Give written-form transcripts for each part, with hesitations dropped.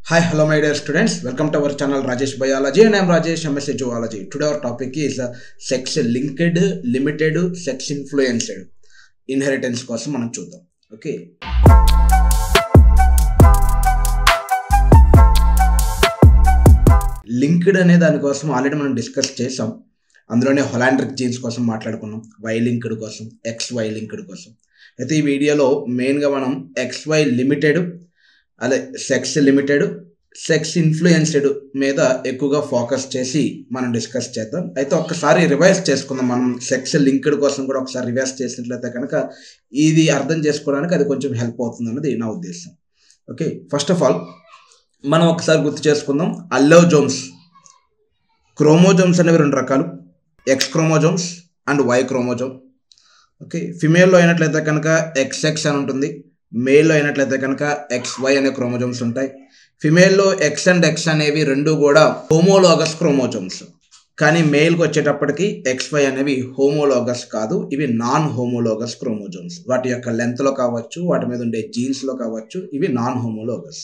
Hi, hello my dear students. Welcome to our channel Rajesh Biology and I am Rajesh MSc Zoology. Today our topic is sex linked, limited, sex influenced inheritance కోసం మనం చూద్దాం. Okay, linked అనే దానికోసం already మనం discuss చేసాం. అందులోనే హొలాండ్రిక్ jeans కోసం మాట్లాడుకున్నాం, వై లింక్డ్ కోసం, XY లింక్డ్ కోసం. అయితే ఈ వీడియోలో మెయిన్గా మనం XY లిమిటెడ్, అదే సెక్స్ లిమిటెడ్, సెక్స్ ఇన్ఫ్లుయెన్స్డ్ మీద ఎక్కువగా ఫోకస్ చేసి మనం డిస్కస్ చేద్దాం. అయితే ఒక్కసారి రివైజ్ చేసుకుందాం. మనం సెక్స్ లింక్డ్ కోసం కూడా ఒకసారి రివైజ్ చేసినట్లయితే కనుక ఇది అర్థం చేసుకోవడానికి అది కొంచెం హెల్ప్ అవుతుంది అన్నది నా ఉద్దేశం. ఓకే, ఫస్ట్ ఆఫ్ ఆల్ మనం ఒకసారి గుర్తు చేసుకుందాం. అల్లోజోమ్స్, క్రోమోజోమ్స్ అనేవి రెండు రకాలు, X chromosomes and Y chromosome. Okay, ఫిమేల్లో అయినట్లయితే కనుక XX అని ఉంటుంది, మేల్లో అయినట్లయితే కనుక XY అనే క్రోమోజోమ్స్ ఉంటాయి. ఫిమేల్లో X అండ్ X అనేవి రెండు కూడా హోమోలోగస్ క్రోమోజోమ్స్, కానీ మేల్కి వచ్చేటప్పటికి XY అనేవి హోమోలోగస్ కాదు, ఇవి నాన్ హోమోలోగస్ క్రోమోజోమ్స్. వాటి యొక్క లెంత్లో కావచ్చు, వాటి మీద ఉండే జీన్స్లో కావచ్చు, ఇవి నాన్ హోమోలోగస్.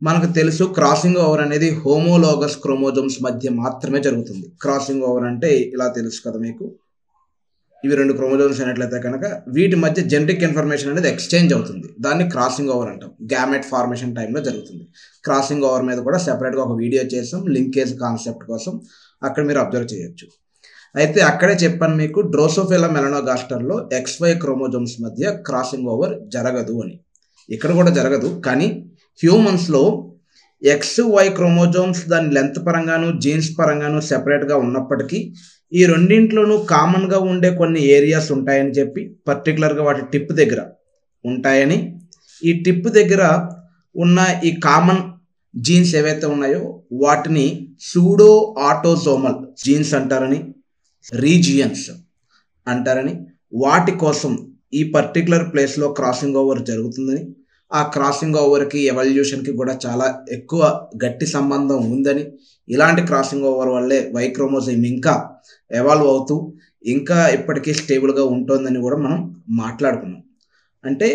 మనకు తెలుసు క్రాసింగ్ ఓవర్ అనేది హోమోలోగస్ క్రోమోజోమ్స్ మధ్య మాత్రమే జరుగుతుంది. క్రాసింగ్ ఓవర్ అంటే ఇలా తెలుసు కదా మీకు, ఇవి రెండు క్రోమోజోమ్స్ అయినట్లయితే కనుక వీటి మధ్య జెనెటిక్ ఇన్ఫర్మేషన్ అనేది ఎక్స్చేంజ్ అవుతుంది. దాన్ని క్రాసింగ్ ఓవర్ అంటాం. గ్యామెట్ ఫార్మేషన్ టైంలో జరుగుతుంది. క్రాసింగ్ ఓవర్ మీద కూడా సెపరేట్గా ఒక వీడియో చేసాం లింకేజ్ కాన్సెప్ట్ కోసం, అక్కడ మీరు అబ్జర్వ్ చేయొచ్చు. అయితే అక్కడే చెప్పాను మీకు, డ్రోసోఫిలా మెలనోగాస్టర్లో XY క్రోమోజోమ్స్ మధ్య క్రాసింగ్ ఓవర్ జరగదు అని. ఇక్కడ కూడా జరగదు, కానీ హ్యూమన్స్లో XY క్రోమోజోమ్స్ దాని లెంత్ పరంగాను జీన్స్ పరంగాను సెపరేట్గా ఉన్నప్పటికీ ఈ రెండింట్లోనూ కామన్గా ఉండే కొన్ని ఏరియాస్ ఉంటాయని చెప్పి, పర్టికులర్గా వాటి టిప్ దగ్గర ఉంటాయని, ఈ టిప్ దగ్గర ఉన్న ఈ కామన్ జీన్స్ ఏవైతే ఉన్నాయో వాటిని సూడో ఆటోజోమల్ జీన్స్ అంటారని, రీజియన్స్ అంటారని, వాటి కోసం ఈ పర్టికులర్ ప్లేస్లో క్రాసింగ్ ఓవర్ జరుగుతుందని, ఆ క్రాసింగ్ ఓవర్కి ఎవల్యూషన్కి కూడా చాలా ఎక్కువ గట్టి సంబంధం ఉందని, ఇలాంటి క్రాసింగ్ ఓవర్ వల్లే Y క్రోమోజోమ్ ఇంకా ఎవాల్వ్ అవుతూ ఇంకా ఇప్పటికీ స్టేబుల్గా ఉంటుందని కూడా మనం మాట్లాడుకున్నాం. అంటే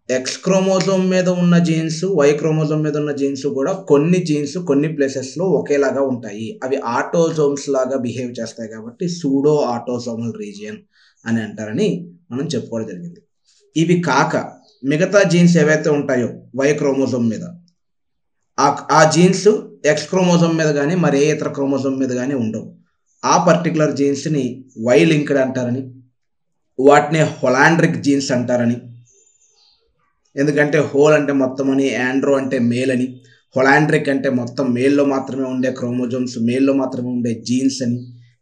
X క్రోమోజోమ్ మీద ఉన్న జీన్స్, Y క్రోమోజోమ్ మీద ఉన్న జీన్స్ కూడా కొన్ని జీన్స్ కొన్ని ప్లేసెస్లో ఒకేలాగా ఉంటాయి. అవి ఆటోజోమ్స్ లాగా బిహేవ్ చేస్తాయి కాబట్టి సూడో ఆటోజోమల్ రీజియన్ అని అంటారని మనం చెప్పుకోవడం జరిగింది. ఇవి కాక మిగతా జీన్స్ ఏవైతే ఉంటాయో Y క్రోమోజోమ్ మీద, ఆ జీన్స్ X క్రోమోజోమ్ మీద కానీ మరి ఏ ఇతర క్రోమోజోమ్ మీద కానీ ఉండవు. ఆ పర్టికులర్ జీన్స్ని Y లింక్డ్ అంటారని, వాటిని హొలాండ్రిక్ జీన్స్ అంటారని. ఎందుకంటే హోల్ అంటే మొత్తం అని, ఆండ్రో అంటే మేల్ అని, హొలాండ్రిక్ అంటే మొత్తం మేల్లో మాత్రమే ఉండే క్రోమోజోమ్స్, మేల్లో మాత్రమే ఉండే జీన్స్ అని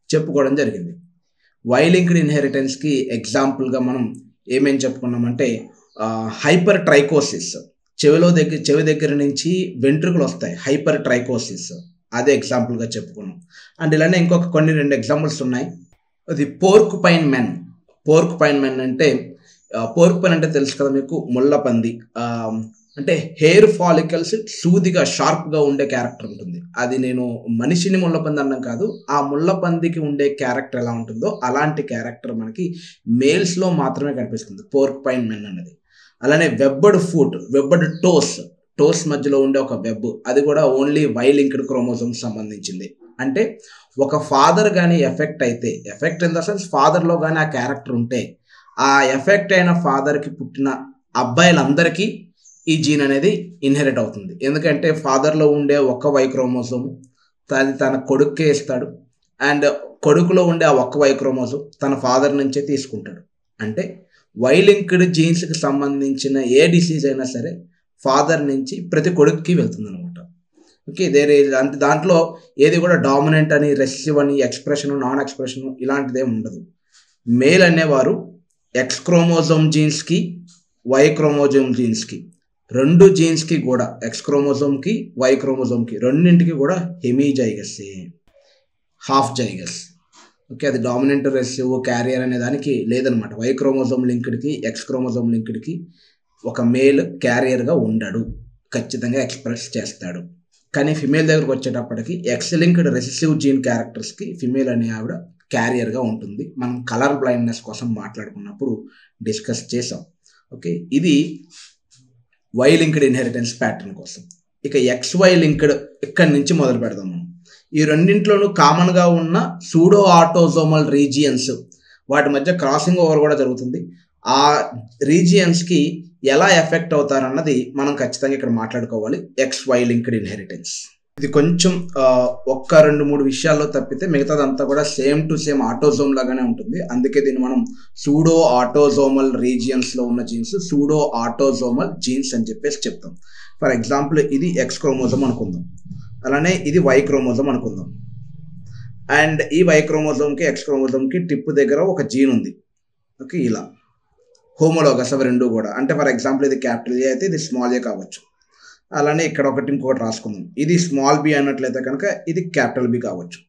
చెప్పుకోవడం జరిగింది. Y లింక్డ్ ఇన్హెరిటెన్స్కి ఎగ్జాంపుల్గా మనం ఏమేం చెప్పుకున్నామంటే హైపర్ ట్రైకోసిస్, చెవి దగ్గర నుంచి వెంట్రుకలు వస్తాయి, హైపర్ ట్రైకోసిస్, అదే ఎగ్జాంపుల్గా చెప్పుకున్నాం. అండ్ ఇలానే ఇంకొక రెండు ఎగ్జాంపుల్స్ ఉన్నాయి. అది పోర్క్ పైన్ మెన్ అంటే పోర్క్ పైన్ అంటే తెలుసు కదా మీకు, ముళ్ళపంది. అంటే హెయిర్ ఫాలికల్స్ సూదిగా షార్ప్గా ఉండే క్యారెక్టర్ ఉంటుంది. అది నేను మనిషిని ముళ్ళపంది అన్నం కాదు, ఆ ముళ్ళపందికి ఉండే క్యారెక్టర్ ఎలా ఉంటుందో అలాంటి క్యారెక్టర్ మనకి మేల్స్లో మాత్రమే కనిపిస్తుంది పోర్క్ పైన్ మెన్ అన్నది. అలానే వెబ్బడ్ ఫుట్, వెబ్బడ్ టోస్ మధ్యలో ఉండే ఒక వెబ్, అది కూడా ఓన్లీ Y లింక్డ్ క్రోమోజోమ్స్ సంబంధించింది. అంటే ఒక ఫాదర్ కానీ ఎఫెక్ట్ అయితే, ఎఫెక్ట్ ఇన్ ద సెన్స్ ఫాదర్లో కానీ ఆ క్యారెక్టర్ ఉంటే, ఆ ఎఫెక్ట్ అయిన ఫాదర్కి పుట్టిన అబ్బాయిలందరికీ ఈ జీన్ అనేది ఇన్హెరిట్ అవుతుంది. ఎందుకంటే ఫాదర్లో ఉండే ఒక్క Y క్రోమోజోమ్ తన కొడుక్కే ఇస్తాడు, అండ్ కొడుకులో ఉండే ఆ ఒక్క Y క్రోమోజోమ్ తన ఫాదర్ నుంచే తీసుకుంటాడు. అంటే Y లింక్డ్ జీన్స్కి సంబంధించిన ఏ డిసీజ్ అయినా సరే ఫాదర్ నుంచి ప్రతి కొడుక్కి వెళ్తుంది అనమాట. ఓకే, అంటే దాంట్లో ఏది కూడా డామినెంట్ అని, రెసిసివ్ అని, ఎక్స్ప్రెషన్ నాన్ ఎక్స్ప్రెషన్ ఇలాంటిదేం ఉండదు. మేల్ అనేవారు X క్రోమోజోమ్ జీన్స్కి, Y క్రోమోజోమ్ జీన్స్కి, రెండు జీన్స్కి కూడా, X క్రోమోజోమ్కి Y క్రోమోజోమ్కి రెండింటికి కూడా హెమీజైగస్, హాఫ్ జైగస్. ఓకే, అది డామినెంట్, రెసిసివ్, క్యారియర్ అనే దానికి లేదనమాట. Y క్రోమోజోమ్ లింక్డ్కి X క్రోమోజోమ్ లింక్డ్కి ఒక మేల్ క్యారియర్గా ఉండడు, ఖచ్చితంగా ఎక్స్ప్రెస్ చేస్తాడు. కానీ ఫిమేల్ దగ్గరకు వచ్చేటప్పటికి X లింక్డ్ రెసిసివ్ జీన్ క్యారెక్టర్స్కి ఫిమేల్ అనే ఆవిడ క్యారియర్గా ఉంటుంది. మనం కలర్ బ్లైండ్నెస్ కోసం మాట్లాడుకున్నప్పుడు డిస్కస్ చేసాం. ఓకే, ఇది వై లింక్డ్ ఇన్హెరిటెన్స్ ప్యాటర్న్ కోసం. ఇక XY లింక్డ్ ఇక్కడి నుంచి మొదలు పెడదాం మనం. ఈ రెండింటిలోనూ కామన్గా ఉన్న సూడో ఆటోజోమల్ రీజియన్స్, వాటి మధ్య క్రాసింగ్ ఓవర్ కూడా జరుగుతుంది. ఆ రీజియన్స్కి ఎలా ఎఫెక్ట్ అవుతారన్నది మనం ఖచ్చితంగా ఇక్కడ మాట్లాడుకోవాలి. XY లింక్డ్ ఇన్హెరిటెన్స్ ఇది కొంచెం 1-2-3 విషయాల్లో తప్పితే మిగతాదంతా కూడా సేమ్ టు సేమ్ ఆటోజోమ్ లాగానే ఉంటుంది. అందుకే దీన్ని మనం సూడో ఆటోజోమల్ రీజియన్స్లో ఉన్న జీన్స్ సూడో ఆటోజోమల్ జీన్స్ అని చెప్పేసి చెప్తాం. ఫర్ ఎగ్జాంపుల్ ఇది X క్రోమోజోమ్ అనుకుందాం, అలానే ఇది Y క్రోమోజోమ్ అనుకుందాం. అండ్ ఈ Y క్రోమోజోమ్కి X క్రోమోజోమ్కి టిప్ దగ్గర ఒక జీన్ ఉంది. ఓకే, ఇలా హోమోలోగస్ అవి రెండు కూడా. అంటే ఫర్ ఎగ్జాంపుల్ ఇది క్యాపిటల్ ఏ అయితే ఇది స్మాల్ ఏ కావచ్చు. అలానే ఇక్కడ ఇంకొకటి రాసుకుందాం. ఇది స్మాల్ బి అన్నట్లయితే కనుక ఇది క్యాపిటల్ బి కావచ్చు.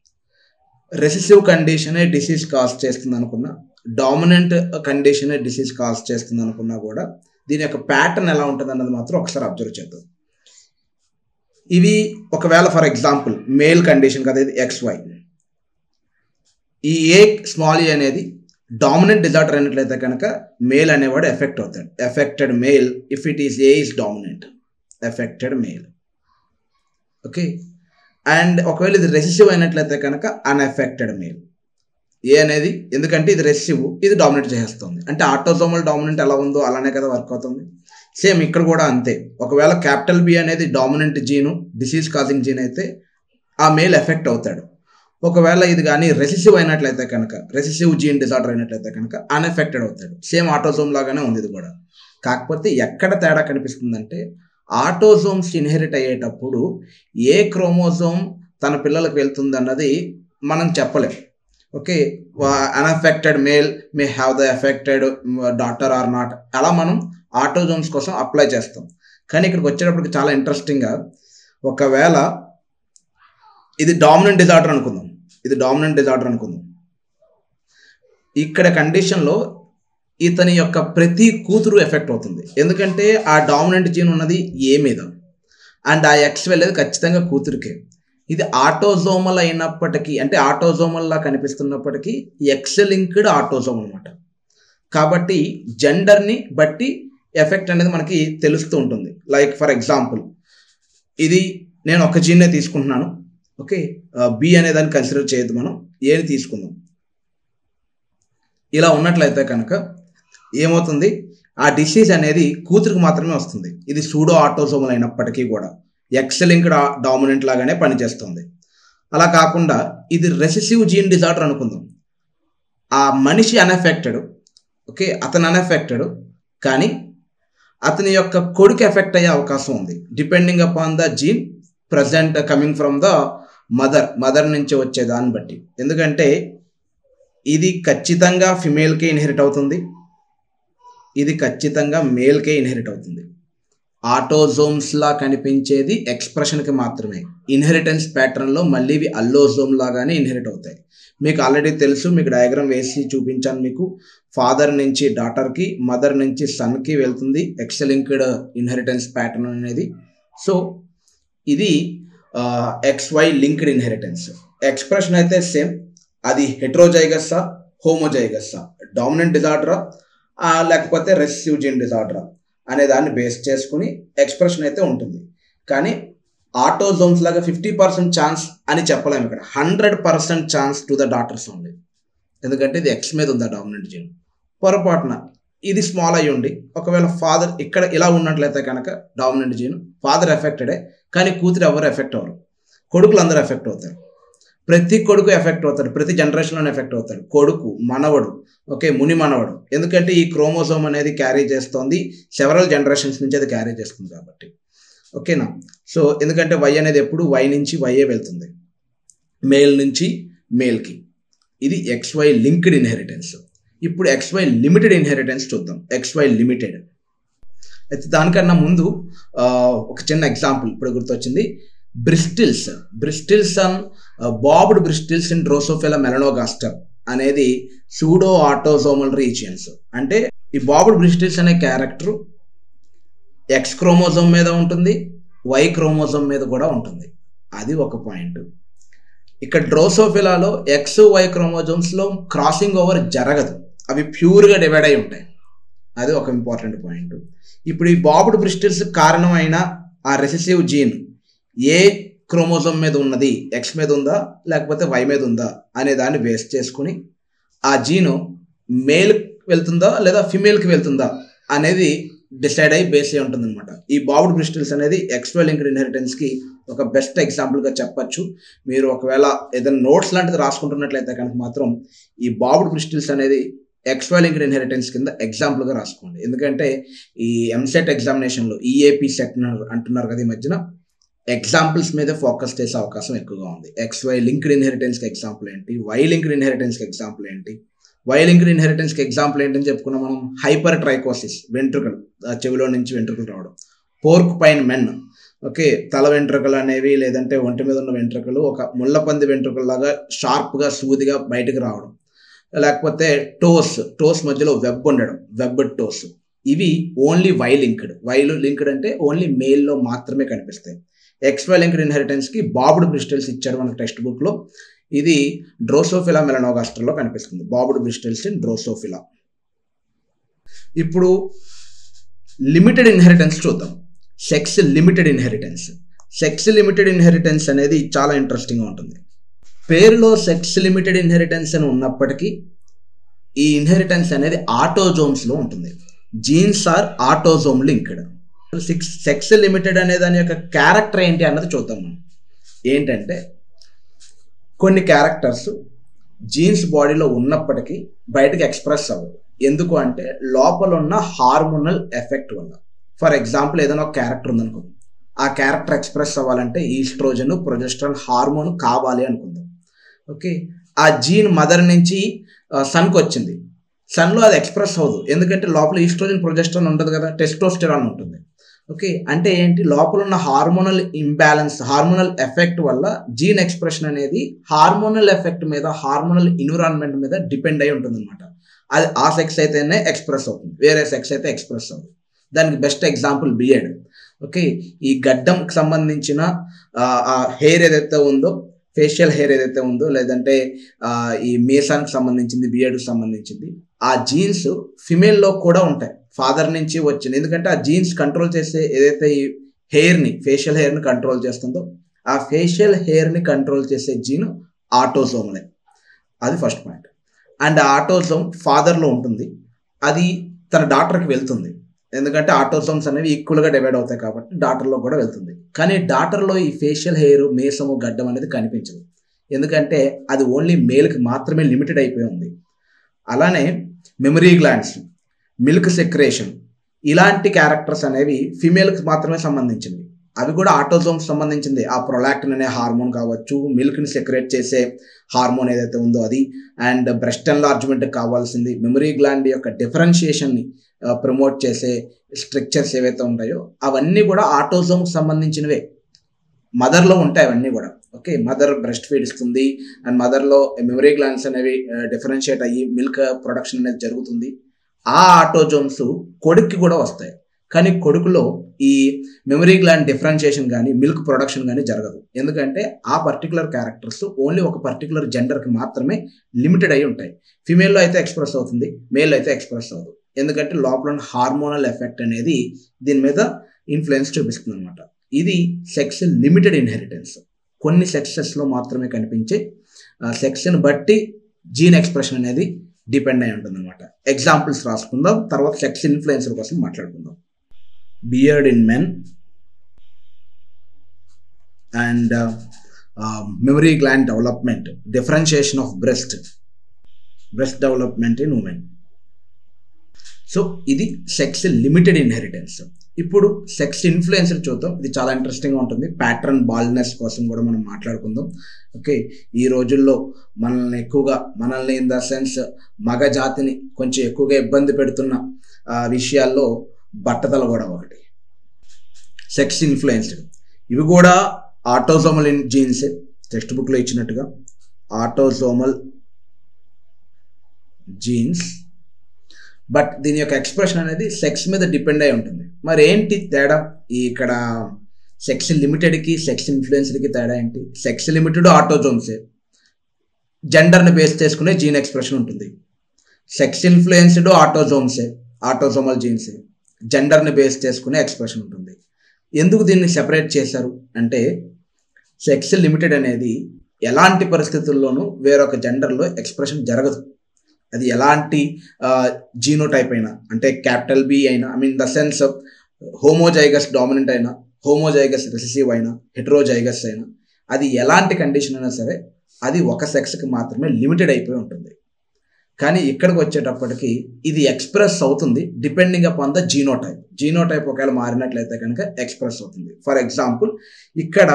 రెసిసివ్ కండిషనే డిసీజ్ కాజ్ చేస్తుంది అనుకున్నా, డామినెంట్ కండిషనే డిసీజ్ కాజ్ చేస్తుంది అనుకున్నా కూడా దీని యొక్క ప్యాటర్న్ ఎలా ఉంటుంది అన్నది మాత్రం ఒకసారి అబ్జర్వ్ చేద్దాం. ఇవి ఒకవేళ ఫర్ ఎగ్జాంపుల్ మేల్ కండిషన్ కదా, ఇది XY. ఈ ఏ స్మాల్ ఏ అనేది డామినెంట్ డిజార్డర్ అయినట్లయితే కనుక మేల్ అనేవాడు ఎఫెక్ట్ అవుతాడు. Affected male if it is a is dominant, affected male. Okay, and ఒకవేళ ఇది రెసిసివ్ అయినట్లయితే కనుక అన్ఎఫెక్టెడ్ మేల్. ఏ అనేది ఎందుకంటే ఇది రెసిసివ్, ఇది డామినేట్ చేసేస్తుంది. అంటే ఆటోజోమల్ డామినెంట్ ఎలా ఉందో అలానే కదా వర్క్ అవుతుంది. సేమ్ ఇక్కడ కూడా అంతే. ఒకవేళ క్యాపిటల్ బి అనేది డామినెంట్ జీను, డిసీజ్ కాజింగ్ జీన్ అయితే ఆ మేల్ ఎఫెక్ట్ అవుతాడు. ఒకవేళ ఇది కానీ రెసిసివ్ అయినట్లయితే కనుక, రెసిసివ్ జీన్ డిజార్డర్ అయినట్లయితే కనుక అన్ఎఫెక్టెడ్ అవుతాడు. సేమ్ ఆటోజోమ్ లాగానే ఉంది ఇది కూడా. కాకపోతే ఎక్కడ తేడా కనిపిస్తుందంటే ఆటోజోమ్స్ ఇన్హెరిట్ అయ్యేటప్పుడు ఏ క్రోమోజోమ్ తన పిల్లలకు వెళ్తుంది అన్నది మనం చెప్పలేం. Okay, unaffected male may have the affected daughter or not, అలా మనం ఆటోజోమ్స్ కోసం అప్లై చేస్తాం. కానీ ఇక్కడికి వచ్చేటప్పటికి చాలా ఇంట్రెస్టింగ్గా, ఒకవేళ ఇది డామినెంట్ డిజార్డర్ అనుకుందాం, ఇక్కడ కండిషన్లో ఇతని యొక్క ప్రతి కూతురు ఎఫెక్ట్ అవుతుంది. ఎందుకంటే ఆ డామినెంట్ జీన్ ఉన్నది ఏ మీద, అండ్ ఆ X వెళ్ళేది ఖచ్చితంగా కూతురికే. ఇది ఆటోజోమల్ అయినప్పటికీ, అంటే ఆటోజోమల్లా కనిపిస్తున్నప్పటికీ X లింక్డ్ ఆటోజోమ్ అనమాట. కాబట్టి జెండర్ని బట్టి ఎఫెక్ట్ అనేది మనకి తెలుస్తూ ఉంటుంది. లైక్ ఫర్ ఎగ్జాంపుల్ ఇది నేను ఒక జీన్నే తీసుకుంటున్నాను. ఓకే, బి అనే దాన్ని కన్సిడర్ చేయొద్దు, మనం ఏని తీసుకుందాం. ఇలా ఉన్నట్లయితే కనుక ఏమవుతుంది, ఆ డిసీజ్ అనేది కూతురికి మాత్రమే వస్తుంది. ఇది సూడో ఆటోజోమల్ అయినప్పటికీ కూడా X లింక్డ్ డామినెంట్ లాగానే పనిచేస్తుంది. అలా కాకుండా ఇది రెసిసివ్ జీన్ డిజార్డర్ అనుకుందాం. ఆ మనిషి అన్ఎఫెక్టెడ్, ఓకే, అతను అన్ఎఫెక్టెడ్, కానీ అతని యొక్క కొడుకు ఎఫెక్ట్ అయ్యే అవకాశం ఉంది depending upon the gene present coming from the mother నుంచి వచ్చే దాన్ని బట్టి. ఎందుకంటే ఇది ఖచ్చితంగా ఫిమేల్కే ఇన్హెరిట్ అవుతుంది, ఇది ఖచ్చితంగా మేల్కే ఇన్హెరిట్ అవుతుంది. ఆటోజోమ్స్లా కనిపించేది ఎక్స్ప్రెషన్కి మాత్రమే. ఇన్హెరిటెన్స్ ప్యాటర్న్లో మళ్ళీ ఇవి అల్లోజోమ్ లాగానే ఇన్హెరిట్ అవుతాయి. మీకు ఆల్రెడీ తెలుసు, మీకు డయాగ్రామ్ వేసి చూపించాను మీకు. ఫాదర్ నుంచి డాటర్కి, మదర్ నుంచి సన్కి వెళ్తుంది X లింక్డ్ ఇన్హెరిటెన్స్ ప్యాటర్న్ అనేది. సో ఇది XY లింక్డ్ ఇన్హెరిటెన్స్. ఎక్స్ప్రెషన్ అయితే సేమ్, అది హెట్రోజైగస్సా హోమోజైగస్సా, డామినెంట్ డిజార్డరా లేకపోతే రెసిసివ్ జీన్ డిజార్డరా అనే దాన్ని బేస్ చేసుకుని ఎక్స్ప్రెషన్ అయితే ఉంటుంది. కానీ ఆటోజోమ్స్ లాగా 50% ఛాన్స్ అని చెప్పలేము. ఇక్కడ 100% ఛాన్స్ టు ద డాటర్స్ ఉంది. ఎందుకంటే ఇది X మీద ఉంది డామినెంట్ జీన్. పొరపాటున ఇది స్మాల్ అయ్యి ఉండి ఒకవేళ ఫాదర్ ఇక్కడ ఇలా ఉన్నట్లయితే కనుక డామినెంట్ జీన్, ఫాదర్ ఎఫెక్టెడే కానీ కూతురు ఎవరు ఎఫెక్ట్ అవ్వరు, కొడుకులు అందరూ ఎఫెక్ట్ అవుతారు. ప్రతి కొడుకు ఎఫెక్ట్ అవుతాడు, ప్రతి జనరేషన్లోనే ఎఫెక్ట్ అవుతాడు. కొడుకు, మనవడు, ఓకే, ముని మనవడు. ఎందుకంటే ఈ క్రోమోజోమ్ అనేది క్యారీ చేస్తుంది, సెవరల్ జనరేషన్స్ నుంచి అది క్యారీ చేస్తుంది కాబట్టి. ఓకేనా? సో ఎందుకంటే Y అనేది ఎప్పుడు Y నుంచి Yఏ వెళ్తుంది, మేల్ నుంచి మేల్కి. ఇది XY లింక్డ్ ఇన్హెరిటెన్స్. ఇప్పుడు XY లిమిటెడ్ ఇన్హెరిటెన్స్ చూద్దాం. XY లిమిటెడ్ అయితే దానికన్నా ముందు ఒక చిన్న ఎగ్జాంపుల్ ఇప్పుడు గుర్తొచ్చింది. బ్రిస్టిల్స్ and bobbed బ్రిస్టిల్స్ in drosophila melanogaster అనేది సూడో ఆటోజోమల్ రీజియన్స్. అంటే ఈ బాబ్డ్ బ్రిస్టిల్స్ అనే క్యారెక్టర్ X క్రోమోజోమ్ మీద ఉంటుంది, Y క్రోమోజోమ్ మీద కూడా ఉంటుంది. అది ఒక పాయింట్. ఇక్కడ డ్రోసోఫిలాలో XY క్రోమోజోమ్స్లో క్రాసింగ్ ఓవర్ జరగదు, అవి ప్యూర్గా డివైడ్ అయి ఉంటాయి. అది ఒక ఇంపార్టెంట్ పాయింట్. ఇప్పుడు ఈ బాబ్డ్ బ్రిస్టిల్స్ కారణమైన ఆ రెసెసివ్ జీన్ ఏ క్రోమోజోమ్ మీద ఉన్నది, ఎక్స్ మీద ఉందా లేకపోతే వై మీద ఉందా అనే దాన్ని బేస్ చేసుకుని ఆ జీను మేల్కి వెళ్తుందా లేదా ఫిమేల్కి వెళ్తుందా అనేది డిసైడ్ అయ్యి బేస్ అయి ఉంటుంది అనమాట. ఈ బాబ్డ్ బ్రిస్టిల్స్ అనేది XY లింక్డ్ ఇన్హెరిటెన్స్కి ఒక బెస్ట్ ఎగ్జాంపుల్గా చెప్పచ్చు. మీరు ఒకవేళ ఏదైనా నోట్స్ లాంటిది రాసుకుంటున్నట్లయితే కనుక మాత్రం ఈ బాబ్డ్ బ్రిస్టిల్స్ అనేది XY లింక్డ్ ఇన్హెరిటెన్స్ కింద ఎగ్జాంపుల్గా రాసుకోండి. ఎందుకంటే ఈ ఎంసెట్ ఎగ్జామినేషన్లో ఈఏపీ సెట్ అంటున్నారు కదా, ఈ మధ్యన ఎగ్జాంపుల్స్ మీద ఫోకస్ చేసే అవకాశం ఎక్కువగా ఉంది. XY లింక్డ్ ఇన్హెరిటెన్స్కి ఎగ్జాంపుల్ ఏంటి, వై లింక్డ్ ఇన్హెరిటెన్స్కి ఎగ్జాంపుల్ ఏంటి. వై లింక్డ్ ఇన్హెరిటెన్స్కి ఎగ్జాంపుల్ ఏంటని చెప్పుకున్నాం మనం, హైపర్ ట్రైకోసిస్, వెంట్రుకలు, చెవిలో నుంచి వెంట్రుకలు రావడం. పోర్క్ పైన్ మెన్, ఓకే, తల వెంట్రుకలు అనేవి లేదంటే ఒంటి మీద ఉన్న వెంట్రుకలు ఒక ముళ్ళపంది వెంట్రుకల్లాగా షార్ప్గా సూదిగా బయటకు రావడం. లేకపోతే టోస్ మధ్యలో వెబ్ ఉండడం, వెబ్బడ్ టోస్. ఇవి ఓన్లీ వై లింక్డ్ అంటే ఓన్లీ మేల్లో మాత్రమే కనిపిస్తాయి. XY లింక్డ్ ఇన్హెరిటెన్స్కి బాబ్డ్ బ్రిస్టిల్స్ ఇచ్చాడు మనకు టెక్స్ట్ బుక్లో. ఇది డ్రోసోఫిలా మెలనోగాస్టర్లో కనిపిస్తుంది, బాబ్డ్ బ్రిస్టిల్స్ ఇన్ డ్రోసోఫిలా. ఇప్పుడు లిమిటెడ్ ఇన్హెరిటెన్స్ చూద్దాం. సెక్స్ లిమిటెడ్ ఇన్హెరిటెన్స్ అనేది చాలా ఇంట్రెస్టింగ్గా ఉంటుంది. పేరులో సెక్స్ లిమిటెడ్ ఇన్హెరిటెన్స్ అని ఉన్నప్పటికీ ఈ ఇన్హెరిటెన్స్ అనేది ఆటోజోమ్స్లో ఉంటుంది. Genes are autosome linked. Sex limited అనే దాని యొక్క క్యారెక్టర్ ఏంటి అన్నది చూద్దాం మనం. ఏంటంటే కొన్ని క్యారెక్టర్స్ జీన్స్ బాడీలో ఉన్నప్పటికీ బయటకు ఎక్స్ప్రెస్ అవ్వదు. ఎందుకు అంటే లోపల ఉన్న హార్మోనల్ ఎఫెక్ట్ వల్ల. ఫర్ ఎగ్జాంపుల్ ఏదైనా ఒక క్యారెక్టర్ ఉందనుకో, ఆ క్యారెక్టర్ ఎక్స్ప్రెస్ అవ్వాలంటే ఈస్ట్రోజన్, ప్రొజెస్ట్రాన్ హార్మోన్ కావాలి అనుకుందాం. ఓకే, ఆ జీన్ మదర్ నుంచి సన్కి వచ్చింది, సన్లో అది ఎక్స్ప్రెస్ అవ్వదు. ఎందుకంటే లోపల ఈస్ట్రోజన్, ప్రొజెస్ట్రాన్ ఉండదు కదా, టెస్టోస్టెరాన్ ఉంటుంది. ఓకే, అంటే ఏంటి, లోపల ఉన్న హార్మోనల్ ఇంబ్యాలెన్స్, హార్మోనల్ ఎఫెక్ట్ వల్ల జీన్ ఎక్స్ప్రెషన్ అనేది హార్మోనల్ ఎఫెక్ట్ మీద, హార్మోనల్ ఎన్విరాన్మెంట్ మీద డిపెండ్ అయి ఉంటుంది అనమాట. అది ఆ సెక్స్ అయితేనే ఎక్స్ప్రెస్ అవుతుంది, వేరే సెక్స్ అయితే ఎక్స్ప్రెస్ అవ్వదు. దానికి బెస్ట్ ఎగ్జాంపుల్ బియర్డ్. ఓకే, ఈ గడ్డంకి సంబంధించిన హెయిర్ ఏదైతే ఉందో, ఫేషియల్ హెయిర్ ఏదైతే ఉందో, లేదంటే ఈ మీసానికి సంబంధించింది, బియర్డ్కి సంబంధించింది, ఆ జీన్స్ ఫిమేల్లో కూడా ఉంటాయి, ఫాదర్ నుంచి వచ్చింది. ఎందుకంటే ఆ జీన్స్ కంట్రోల్ చేసే ఏదైతే ఈ హెయిర్ని, ఫేషియల్ హెయిర్ని కంట్రోల్ చేస్తుందో, ఆ ఫేషియల్ హెయిర్ని కంట్రోల్ చేసే జీన్ ఆటోజోమ్లే. అది ఫస్ట్ పాయింట్. అండ్ ఆటోజోమ్ ఫాదర్లో ఉంటుంది, అది తన డాటర్కి వెళ్తుంది. ఎందుకంటే ఆటోజోమ్స్ అనేవి ఈక్వల్గా డివైడ్ అవుతాయి కాబట్టి డాటర్లో కూడా వెళ్తుంది. కానీ డాటర్లో ఈ ఫేషియల్ హెయిర్, మీసము, గడ్డం అనేది కనిపించదు. ఎందుకంటే అది ఓన్లీ మేల్కి మాత్రమే లిమిటెడ్ అయిపోయి ఉంది. అలానే మెమరీ గ్లాండ్స్, మిల్క్ సెక్రేషన్, ఇలాంటి క్యారెక్టర్స్ అనేవి ఫిమేల్కి మాత్రమే సంబంధించినవి. అవి కూడా ఆటోజోమ్స్ సంబంధించింది. ఆ ప్రొలాక్టిన్ అనే హార్మోన్ కావచ్చు, మిల్క్ని సెక్రేట్ చేసే హార్మోన్ ఏదైతే ఉందో అది, అండ్ బ్రెస్ట్ ఎన్లార్జ్మెంట్కి కావాల్సింది, మెమరీ గ్లాండ్ యొక్క డిఫరెన్షియేషన్ని ప్రమోట్ చేసే స్ట్రక్చర్స్ ఏవైతే ఉంటాయో అవన్నీ కూడా ఆటోజోమ్కి సంబంధించినవే. మదర్లో ఉంటాయి అవన్నీ కూడా. ఓకే, మదర్ బ్రెస్ట్ ఫీడ్ ఇస్తుంది అండ్ మదర్లో మెమరీ గ్లాండ్స్ అనేవి డిఫరెన్షియేట్ అయ్యి మిల్క్ ప్రొడక్షన్ అనేది జరుగుతుంది. ఆ ఆటోజోమ్స్ కొడుక్కి కూడా వస్తాయి, కానీ కొడుకులో ఈ మెమరీ గ్లాండ్ డిఫరెన్షియేషన్ కానీ మిల్క్ ప్రొడక్షన్ కానీ జరగదు. ఎందుకంటే ఆ పర్టికులర్ క్యారెక్టర్స్ ఓన్లీ ఒక పర్టికులర్ జెండర్కి మాత్రమే లిమిటెడ్ అయి ఉంటాయి. ఫిమేల్లో అయితే ఎక్స్ప్రెస్ అవుతుంది, మేల్ అయితే ఎక్స్ప్రెస్ అవ్వదు. ఎందుకంటే లోపల హార్మోనల్ ఎఫెక్ట్ అనేది దీని మీద ఇన్ఫ్లుయెన్స్ చూపిస్తుంది అనమాట. ఇది సెక్స్ లిమిటెడ్ ఇన్హెరిటెన్స్. కొన్ని సెక్సెస్లో మాత్రమే కనిపించే సెక్స్ని బట్టి జీన్ ఎక్స్ప్రెషన్ అనేది డిపెండ్ అయి ఉంటుంది అనమాట. ఎగ్జాంపుల్స్ రాసుకుందాం, తర్వాత సెక్స్ ఇన్ఫ్లుయెన్సర్ కోసం మాట్లాడుకుందాం. Beard in men and memory gland development, differentiation of breast development in women. So ఇది సెక్స్ లిమిటెడ్ ఇన్హెరిటెన్స్. ఇప్పుడు సెక్స్ ఇన్ఫ్లుయెన్సర్ చూద్దాం. ఇది చాలా ఇంట్రెస్టింగ్గా ఉంటుంది. ప్యాటర్న్ బాల్డ్నెస్ కోసం కూడా మనం మాట్లాడుకుందాం. ఓకే, ఈ రోజుల్లో మనల్ని ఇన్ ద సెన్స్ మగ జాతిని కొంచెం ఎక్కువగా ఇబ్బంది పెడుతున్న విషయాల్లో బట్టతల కూడా ఒకటి. సెక్స్ ఇన్ఫ్లుయెన్స్డ్, ఇవి కూడా ఆటోజోమల్ జీన్స్. టెక్స్ట్ బుక్లో ఇచ్చినట్టుగా ఆటోజోమల్ జీన్స్, బట్ దీని యొక్క ఎక్స్ప్రెషన్ అనేది సెక్స్ మీద డిపెండ్ అయి ఉంటుంది. మరి ఏంటి తేడా ఇక్కడ సెక్స్ లిమిటెడ్కి సెక్స్ ఇన్ఫ్లుయెన్స్డ్కి తేడా ఏంటి? సెక్స్ లిమిటెడ్ ఆటోజోమ్సే, జెండర్ని బేస్ చేసుకునే జీన్ ఎక్స్ప్రెషన్ ఉంటుంది. సెక్స్ ఇన్ఫ్లుయెన్స్డ్ ఆటోజోమ్సే, ఆటోసోమల్ జీన్స్, జెండర్ని బేస్ చేసుకునే ఎక్స్ప్రెషన్ ఉంటుంది. ఎందుకు దీన్ని సెపరేట్ చేశారు అంటే సెక్స్ లిమిటెడ్ అనేది ఎలాంటి పరిస్థితుల్లోనూ వేరొక జెండర్లో ఎక్స్ప్రెషన్ జరగదు. అది ఎలాంటి జీనోటైప్ అయినా, అంటే క్యాపిటల్ బి అయినా, I mean the sense homozygous dominant అయినా, హోమోజైగస్ రిసెసివ్ అయినా, హెటరోజైగస్ అయినా, అది ఎలాంటి కండిషన్ అయినా సరే అది ఒక సెక్స్కి మాత్రమే లిమిటెడ్ అయిపోయి ఉంటుంది. కానీ ఇక్కడికి వచ్చేటప్పటికి ఇది ఎక్స్ప్రెస్ అవుతుంది depending upon the genotype. Genotype ఒకవేళ మారినట్లయితే కనుక ఎక్స్ప్రెస్ అవుతుంది. ఫర్ ఎగ్జాంపుల్ ఇక్కడ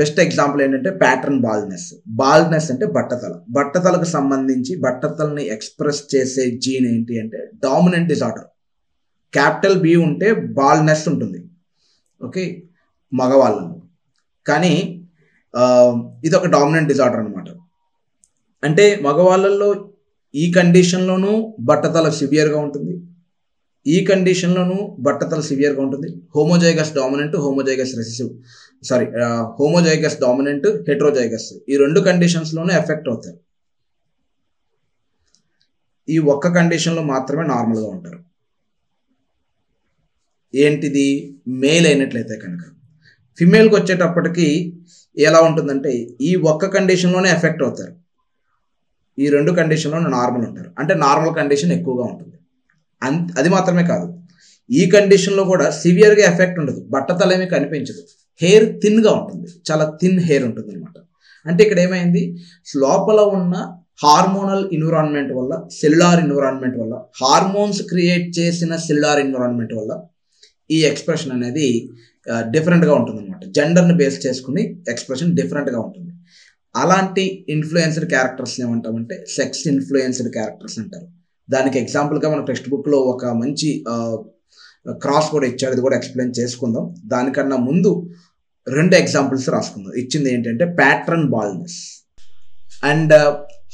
బెస్ట్ ఎగ్జాంపుల్ ఏంటంటే ప్యాటర్న్ బాల్డ్నెస్. బాల్డ్నెస్ అంటే బట్టతలకు సంబంధించి బట్టతలని ఎక్స్ప్రెస్ చేసే జీన్ ఏంటి అంటే డామినెంట్ డిజార్డర్. క్యాపిటల్ బి ఉంటే బాల్డ్నెస్ ఉంటుంది, ఓకే, మగవాళ్ళలో. కానీ ఇది ఒక డామినెంట్ డిజార్డర్ అనమాట. అంటే మగవాళ్ళల్లో ఈ కండిషన్లోనూ బట్టతల సివియర్గా ఉంటుంది, ఈ కండిషన్లోనూ బట్టతల సివియర్గా ఉంటుంది. Homozygous dominant, homozygous recessive, homozygous dominant, heterozygous, ఈ రెండు కండిషన్స్లోనూ ఎఫెక్ట్ అవుతారు. ఈ ఒక్క కండిషన్లో మాత్రమే నార్మల్గా ఉంటారు. ఏంటిది? మేల్ అయినట్లయితే కనుక. ఫిమేల్కి వచ్చేటప్పటికి ఎలా ఉంటుందంటే ఈ ఒక్క కండిషన్లోనే ఎఫెక్ట్ అవుతారు, ఈ రెండు కండిషన్లో నార్మల్ ఉంటారు. అంటే నార్మల్ కండిషన్ ఎక్కువగా ఉంటుంది. అది మాత్రమే కాదు, ఈ కండిషన్లో కూడా సివియర్గా ఎఫెక్ట్ ఉండదు, బట్టతల ఏమీ కనిపించదు, హెయిర్ థిన్గా ఉంటుంది, చాలా థిన్ హెయిర్ ఉంటుంది అనమాట. అంటే ఇక్కడ ఏమైంది, లోపల ఉన్న హార్మోనల్ ఎన్విరాన్మెంట్ వల్ల, సెల్యులార్ ఎన్విరాన్మెంట్ వల్ల, హార్మోన్స్ క్రియేట్ చేసిన సెల్యులార్ ఎన్విరాన్మెంట్ వల్ల ఈ ఎక్స్ప్రెషన్ అనేది డిఫరెంట్గా ఉంటుంది అనమాట. జెండర్ని బేస్ చేసుకుని ఎక్స్ప్రెషన్ డిఫరెంట్గా ఉంటుంది. అలాంటి ఇన్ఫ్లుయెన్స్డ్ క్యారెక్టర్స్ ఏమంటామంటే సెక్స్ ఇన్ఫ్లుయెన్స్డ్ క్యారెక్టర్స్ అంటారు. దానికి ఎగ్జాంపుల్గా మన టెక్స్ట్ బుక్లో ఒక మంచి క్రాస్ కూడా ఇచ్చాడు, అది కూడా ఎక్స్ప్లెయిన్ చేసుకుందాం. దానికన్నా ముందు 2 ఎగ్జాంపుల్స్ రాసుకుందాం. ఇచ్చింది ఏంటంటే pattern baldness and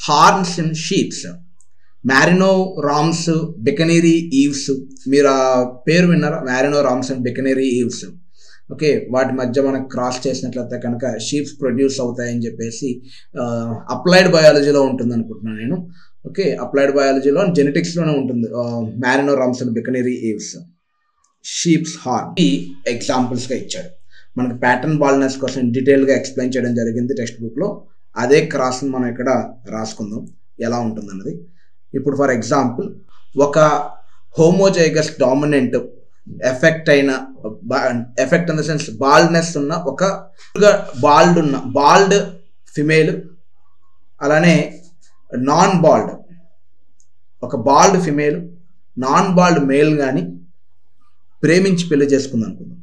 horns in sheeps. Merino rams, Bikaneri ewes, మీరు ఆ పేరు విన్నారా? Merino rams and Bikaneri ewes, okay. వాటి మధ్య మనకు క్రాస్ చేసినట్లయితే కనుక షీప్స్ ప్రొడ్యూస్ అవుతాయని చెప్పేసి అప్లైడ్ బయాలజీలో ఉంటుంది అనుకుంటున్నాను నేను, ఓకే. అప్లైడ్ బయాలజీలో జెనెటిక్స్లోనే ఉంటుంది merino rams and Bikaneri ewes, sheeps horn. ఈ ఎగ్జాంపుల్స్గా ఇచ్చాడు. మనకి ప్యాటర్న్ బాల్డ్నెస్ కోసం డీటెయిల్గా ఎక్స్ప్లెయిన్ చేయడం జరిగింది టెక్స్ట్ బుక్లో. అదే క్రాస్ని మనం ఇక్కడ రాసుకుందాం ఎలా ఉంటుందన్నది. ఇప్పుడు ఫర్ ఎగ్జాంపుల్ ఒక homozygous dominant effect in the sense baldness ఉన్న ఒక బాల్డ్ ఫిమేల్, అలానే నాన్ బాల్డ్ ఒక bald female, non bald male కానీ ప్రేమించి పెళ్లి చేసుకుంది అనుకుందాం.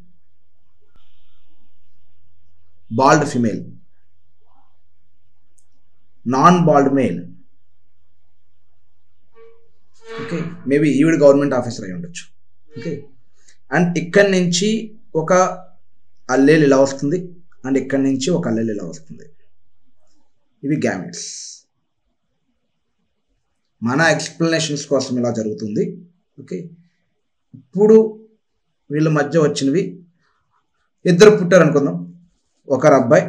Bald female, non bald male, okay. Maybe ఈవిడ గవర్నమెంట్ ఆఫీసర్ అయి ఉండొచ్చు, ఓకే. అండ్ ఇక్కడి నుంచి ఒక అల్లేలు ఇలా వస్తుంది, అండ్ ఇక్కడి నుంచి ఒక అల్లేలు ఇలా వస్తుంది. ఇవి గ్యామెట్స్. మన ఎక్స్ప్లెనేషన్స్ కోసం ఇలా జరుగుతుంది, ఓకే. ఇప్పుడు వీళ్ళ మధ్య వచ్చినవి ఇద్దరు పుట్టారు అనుకుందాం, ఒకరు అబ్బాయి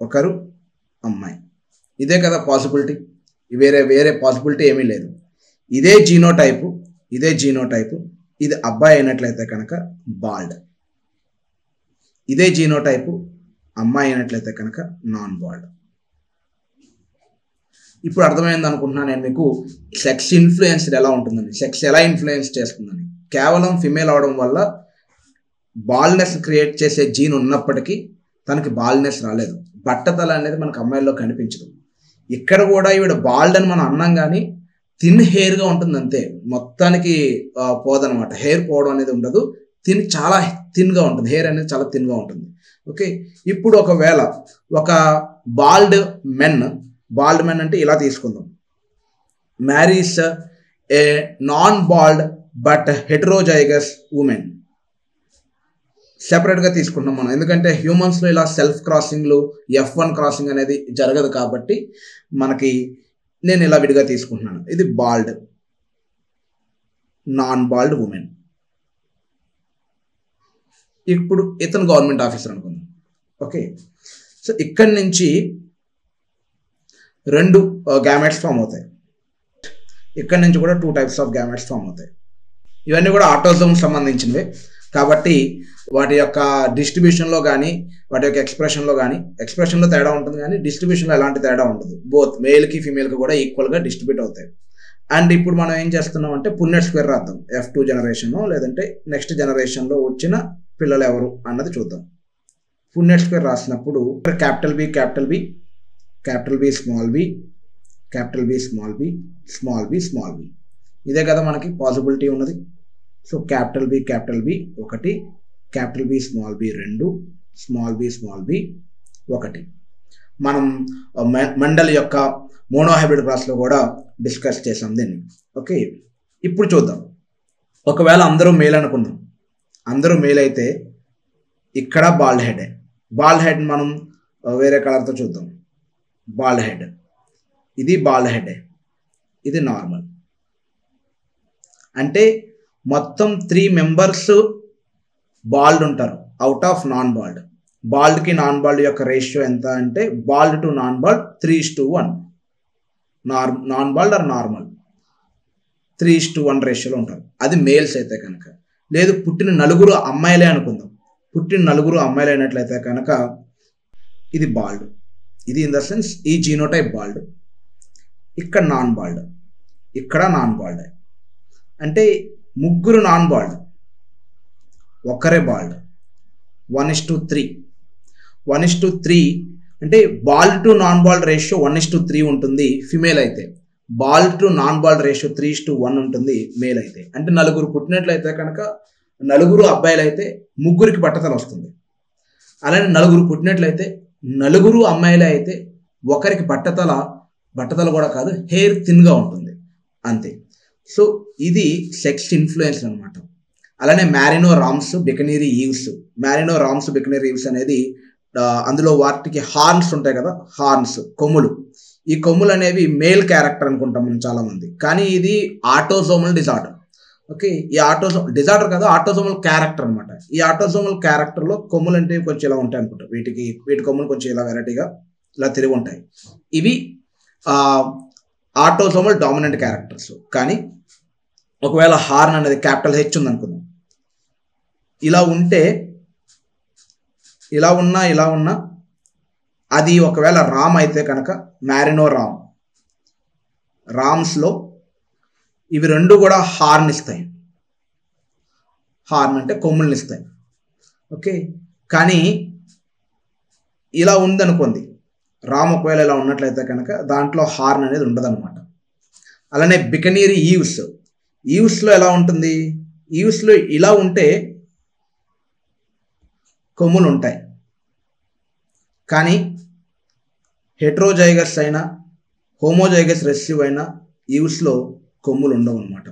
ఒకరు అమ్మాయి. ఇదే కదా పాసిబిలిటీ, వేరే పాసిబిలిటీ ఏమీ లేదు. ఇదే జీనోటైపు, ఇది అబ్బాయి అయినట్లయితే కనుక బాల్డ్, ఇదే జీనోటైపు అమ్మాయి అయినట్లయితే కనుక నాన్ బాల్డ్. ఇప్పుడు అర్థమైంది అనుకుంటున్నాను నేను మీకు సెక్స్ ఇన్ఫ్లుయెన్స్డ్ ఎలా ఉంటుందని, సెక్స్ ఎలా ఇన్ఫ్లుయెన్స్ చేస్తుందని. కేవలం ఫిమేల్ అవడం వల్ల బాల్డ్నెస్ క్రియేట్ చేసే జీన్ ఉన్నప్పటికీ తనకి బాల్డ్నెస్ రాలేదు. బట్టతల అనేది మనకు అమ్మాయిల్లో కనిపించదు. ఇక్కడ కూడా ఈవిడ బాల్డ్ అని మనం అన్నాం కానీ థిన్ హెయిర్గా ఉంటుంది అంతే, మొత్తానికి పోదనమాట. హెయిర్ పోవడం అనేది ఉండదు, చాలా థిన్గా ఉంటుంది, హెయిర్ అనేది చాలా థిన్గా ఉంటుంది, ఓకే. ఇప్పుడు ఒకవేళ ఒక బాల్డ్ మెన్ అంటే ఇలా తీసుకుందాం, marries a non bald but heterozygous women. సెపరేట్గా తీసుకుంటాం మనం, ఎందుకంటే హ్యూమన్స్లో ఇలా సెల్ఫ్ క్రాసింగ్లు, F1 క్రాసింగ్ అనేది జరగదు కాబట్టి మనకి నేను ఇలా విడిగా తీసుకుంటున్నాను. ఇది బాల్డ్, నాన్ బాల్డ్ ఉమెన్. ఇప్పుడు ఇతను గవర్నమెంట్ ఆఫీసర్ అనుకుందాం, ఓకే. సో ఇక్కడి నుంచి 2 గ్యామెట్స్ ఫామ్ అవుతాయి. ఇక్కడ నుంచి కూడా 2 టైప్స్ ఆఫ్ గ్యామెట్స్ ఫామ్ అవుతాయి. ఇవన్నీ కూడా ఆటోజోమ్ సంబంధించినవే కాబట్టి వాటి యొక్క డిస్ట్రిబ్యూషన్లో కానీ వాటి యొక్క ఎక్స్ప్రెషన్లో తేడా ఉంటుంది, కానీ డిస్ట్రిబ్యూషన్లో ఎలాంటి తేడా ఉండదు. బోత్ మేల్కి ఫీమేల్కి కూడా ఈక్వల్గా డిస్ట్రిబ్యూట్ అవుతాయి. అండ్ ఇప్పుడు మనం ఏం చేస్తున్నాం అంటే పున్నెట్ స్క్వేర్ రాద్దాం. F2 జనరేషన్ లేదంటే నెక్స్ట్ జనరేషన్లో వచ్చిన పిల్లలు ఎవరు అన్నది చూద్దాం. పున్నెట్ స్క్వేర్ రాసినప్పుడు capital B capital B capital B small b capital B small b small b small b, ఇదే కదా మనకి పాసిబిలిటీ ఉన్నది. So capital B 1, capital B small b 2, small b 1. మనం మెండల్ యొక్క మోనోహైబ్రిడ్ క్లాస్లో కూడా డిస్కస్ చేసాం దీన్ని. ఓకే, ఇప్పుడు చూద్దాం. ఒకవేళ అందరూ మేల్ అనుకుందాం, అందరూ మేల్ అయితే ఇక్కడ బాల్డ్ హెడ్ మనం వేరే కలర్తో చూద్దాం. బాల్డ్ హెడ్, ఇది బాల్డ్ హెడ్, ఇది నార్మల్. అంటే మొత్తం 3 మెంబర్స్ బాల్డ్ ఉంటారు అవుట్ ఆఫ్ నాన్ బాల్డ్. బాల్డ్కి నాన్ బాల్డ్ యొక్క రేషియో ఎంత అంటే bald to non bald 3:1. Non bald or normal 3:1 రేషియోలో ఉంటారు. అది మేల్స్ అయితే కనుక. లేదు పుట్టిన నలుగురు అమ్మాయిలే అనుకుందాం. పుట్టిన నలుగురు అమ్మాయిలు అయినట్లయితే కనుక ఇది బాల్డ్, ఇది ఇన్ ద సెన్స్ ఈ జీనోటైప్ బాల్డ్, ఇక్కడ నాన్ బాల్డ్, ఇక్కడ నాన్ బాల్డ్. అంటే ముగ్గురు నాన్ బాల్డ్, ఒక్కరే బాల్డ్. 1:3. 1:3 అంటే bald to non bald ratio 1:3 ఉంటుంది ఫిమేల్ అయితే. Bald to non bald ratio 3:1 ఉంటుంది మేల్ అయితే. అంటే నలుగురు పుట్టినట్లయితే కనుక నలుగురు అబ్బాయిలు అయితే ముగ్గురికి బట్టతల వస్తుంది. అలానే నలుగురు పుట్టినట్లయితే నలుగురు అమ్మాయిలే అయితే ఒకరికి బట్టతల కూడా కాదు, హెయిర్ థిన్గా ఉంటుంది అంతే. సో ఇది సెక్స్ ఇన్ఫ్లుయెన్స్ అనమాట. అలానే మ్యారినో రామ్స్ బికనీరీ ఈవ్స్ అనేది అందులో వాటికి హార్న్స్ ఉంటాయి కదా, హార్న్స్ కొమ్ములు. ఈ కొమ్ములు అనేవి మేల్ క్యారెక్టర్ అనుకుంటాం మనం చాలామంది, కానీ ఇది ఆటోజోమల్ డిజార్డర్. ఓకే, ఈ డిజార్డర్ కదా, ఆటోజోమల్ క్యారెక్టర్ అనమాట. ఈ ఆటోజోమల్ క్యారెక్టర్లో కొమ్ములు అంటే కొంచెం ఇలా ఉంటాయి అనుకుంటా. వీటి కొమ్ములు కొంచెం ఇలా వెరైటీగా ఇలా తిరిగి ఉంటాయి. ఇవి ఆటోజోమల్ డామినెంట్ క్యారెక్టర్స్. కానీ ఒకవేళ హార్న్ అనేది క్యాపిటల్ H ఉంది అనుకుందాం, ఇలా ఉంటే ఇలా ఉన్నా అది ఒకవేళ రామ్ అయితే కనుక మ్యారినో రామ్స్లో ఇవి రెండు కూడా హార్న్ ఇస్తాయి. హార్న్ అంటే కొమ్ముల్ని ఇస్తాయి. ఓకే, కానీ ఇలా ఉందనుకోండి, రామ్ ఒకవేళ ఇలా ఉన్నట్లయితే కనుక దాంట్లో హార్న్ అనేది ఉండదు అనమాట. అలానే బికనీరీ ఈవ్స్లో ఎలా ఉంటుంది, ఈవ్స్లో ఇలా ఉంటే కొమ్ములు ఉంటాయి, కానీ హెట్రోజైగస్ అయినా హోమోజైగస్ రెసిసివ్ అయినా ఈవ్స్లో కొమ్ములు ఉండవు అనమాట.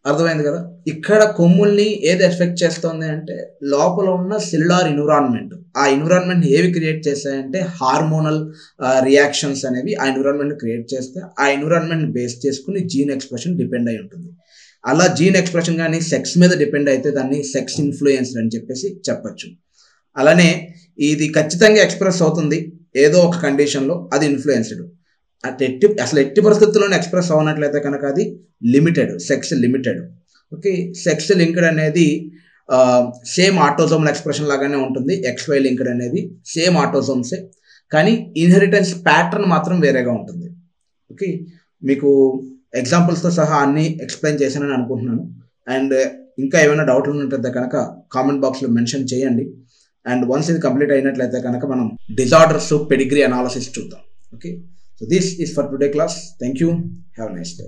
అర్థమైంది కదా. ఇక్కడ కొమ్ముల్ని ఏది ఎఫెక్ట్ చేస్తుంది అంటే లోపల ఉన్న సెల్యులార్ ఎన్విరాన్మెంట్. ఆ ఎన్విరాన్మెంట్ ఏవి క్రియేట్ చేస్తాయంటే హార్మోనల్ రియాక్షన్స్ అనేవి ఆ ఎన్విరాన్మెంట్ క్రియేట్ చేస్తే ఆ ఎన్విరాన్మెంట్ బేస్ చేసుకుని జీన్ ఎక్స్ప్రెషన్ డిపెండ్ అయి ఉంటుంది. అలా జీన్ ఎక్స్ప్రెషన్ కానీ సెక్స్ మీద డిపెండ్ అయితే దాన్ని సెక్స్ ఇన్ఫ్లుయెన్స్డ్ అని చెప్పేసి చెప్పచ్చు. అలానే ఇది ఖచ్చితంగా ఎక్స్ప్రెస్ అవుతుంది ఏదో ఒక కండిషన్లో, అది ఇన్ఫ్లుయెన్స్డ్. అసలు ఎట్టి పరిస్థితుల్లోనే ఎక్స్ప్రెస్ అవ్వనట్లయితే కనుక అది sex limited. Okay, sex linked అనేది సేమ్ ఆటోజోమల్ ఎక్స్ప్రెషన్ లాగానే ఉంటుంది. XY లింక్డ్ అనేది సేమ్ ఆటోజోమ్సే, కానీ ఇన్హెరిటెన్స్ ప్యాటర్న్ మాత్రం వేరేగా ఉంటుంది. ఓకే, మీకు ఎగ్జాంపుల్స్తో సహా అన్నీ ఎక్స్ప్లెయిన్ చేశానని అనుకుంటున్నాను. అండ్ ఇంకా ఏమైనా డౌట్లు ఉంటే కనుక కామెంట్ బాక్స్లో మెన్షన్ చేయండి. అండ్ వన్స్ ఇది కంప్లీట్ అయినట్లయితే కనుక మనం డిజార్డర్స్ పెడిగ్రీ అనాలిసిస్ చూద్దాం. Okay, so this is for today class. Thank you. Have a nice day.